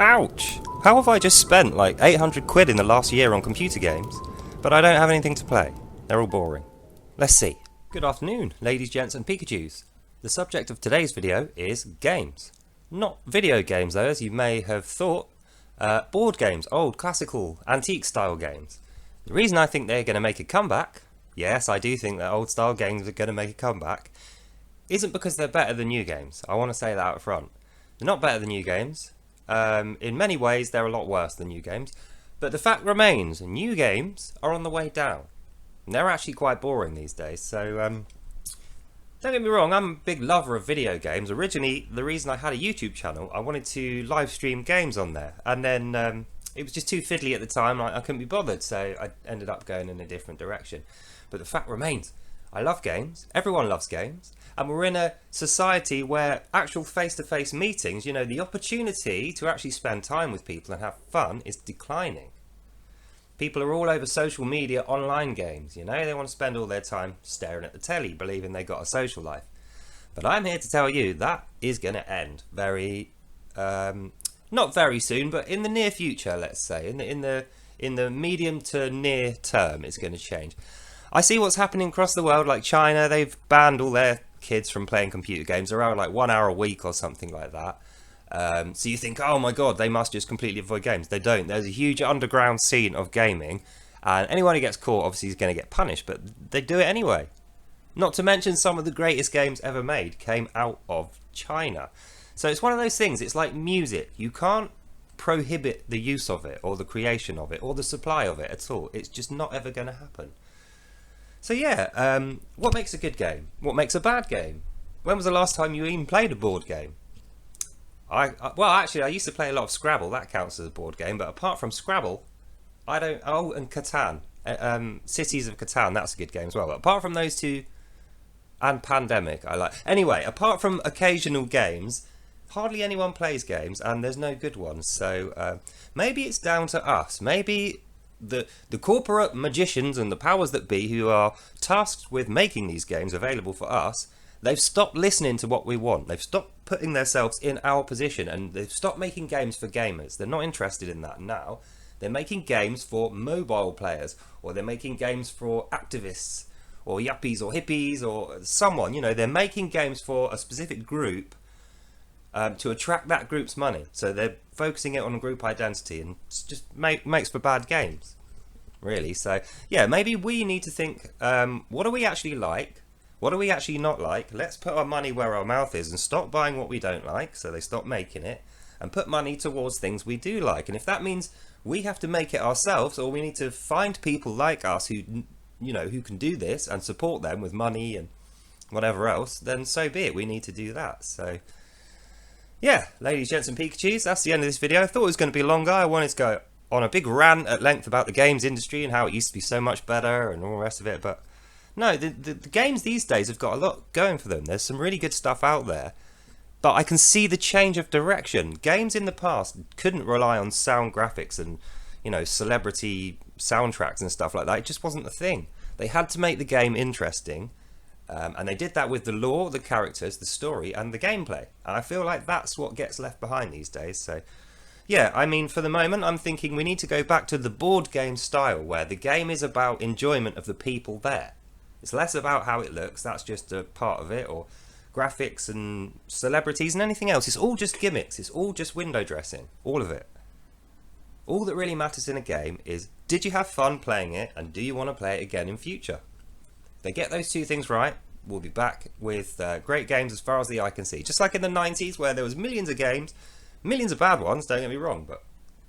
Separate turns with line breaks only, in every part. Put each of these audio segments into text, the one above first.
Ouch! How have I just spent like 800 quid in the last year on computer games, but I don't have anything to play? They're all boring. Let's see. Good afternoon, ladies, gents and Pikachus. The subject of today's video is games. Not video games though, as you may have thought. Board games, old, classical, antique style games. The reason I think they're going to make a comeback, yes, I do think that old style games are going to make a comeback, isn't because they're better than new games. I want to say that up front. They're not better than new games. In many ways, they're a lot worse than new games. But the fact remains, new games are on the way down. And they're actually quite boring these days. So, don't get me wrong, I'm a big lover of video games. Originally, the reason I had a YouTube channel, I wanted to live stream games on there. And then it was just too fiddly at the time. I couldn't be bothered. So I ended up going in a different direction. But the fact remains, I love games. Everyone loves games. And we're in a society where actual face-to-face meetings, you know, the opportunity to actually spend time with people and have fun is declining. People are all over social media, online games, you know, they want to spend all their time staring at the telly, believing they've got a social life. But I'm here to tell you that is going to end very, not very soon, but in the near future, let's say, in the medium to near term, it's going to change. I see what's happening across the world, like China, they've banned all their kids from playing computer games around like 1 hour a week or something like that. So you think, oh my god, they must just completely avoid games. They don't. There's a huge underground scene of gaming, and anyone who gets caught obviously is going to get punished, but they do it anyway. Not to mention some of the greatest games ever made came out of China. So it's one of those things, it's like music. You can't prohibit the use of it, or the creation of it, or the supply of it at all. It's just not ever going to happen. So yeah, what makes a good game? What makes a bad game? When was the last time you even played a board game? Well, actually, I used to play a lot of Scrabble. That counts as a board game. But apart from Scrabble, I don't... Oh, and Catan. Cities of Catan, that's a good game as well. But apart from those two, and Pandemic, I like... Anyway, apart from occasional games, hardly anyone plays games, and there's no good ones. So maybe it's down to us. Maybe the corporate magicians and the powers that be who are tasked with making these games available for us, they've stopped listening to what we want. They've stopped putting themselves in our position, and they've stopped making games for gamers. They're not interested in that now. They're making games for mobile players, or they're making games for activists, or yuppies, or hippies, or someone. You know, they're making games for a specific group to attract that group's money. So they're focusing it on a group identity, and it just makes for bad games, really. So yeah, maybe we need to think, what do we actually like? What do we actually not like? Let's put our money where our mouth is and stop buying what we don't like, so they stop making it, and put money towards things we do like. And if that means we have to make it ourselves, or we need to find people like us who, you know, who can do this and support them with money and whatever else, then so be it. We need to do that. So yeah, ladies, gents and Pikachus, that's the end of this video. I thought it was going to be longer. I wanted to go on a big rant at length about the games industry and how it used to be so much better and all the rest of it, but no, the games these days have got a lot going for them. There's some really good stuff out there, but I can see the change of direction. Games in the past couldn't rely on sound graphics and, you know, celebrity soundtracks and stuff like that. It just wasn't the thing. They had to make the game interesting, and they did that with the lore, the characters, the story, and the gameplay. And I feel like that's what gets left behind these days. So yeah, I mean, for the moment, I'm thinking we need to go back to the board game style, where the game is about enjoyment of the people there. It's less about how it looks, that's just a part of it, or graphics and celebrities and anything else. It's all just gimmicks, it's all just window dressing, all of it. All that really matters in a game is, did you have fun playing it, and do you want to play it again in future? If they get those two things right, we'll be back with great games as far as the eye can see. Just like in the 90s, where there was millions of games, millions of bad ones, don't get me wrong, but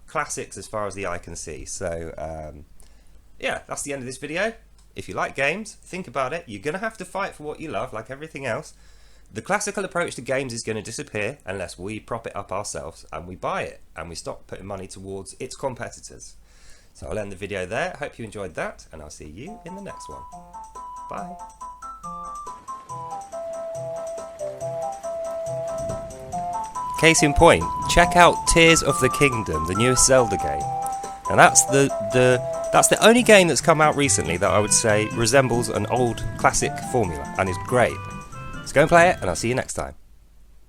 classics as far as the eye can see. So yeah, that's the end of this video. If you like games, think about it. You're going to have to fight for what you love, like everything else. The classical approach to games is going to disappear unless we prop it up ourselves and we buy it and we stop putting money towards its competitors. So I'll end the video there. Hope you enjoyed that, and I'll see you in the next one. Bye. Case in point, check out Tears of the Kingdom, the newest Zelda game. And that's the only game that's come out recently that I would say resembles an old classic formula and is great. So go and play it, and I'll see you next time.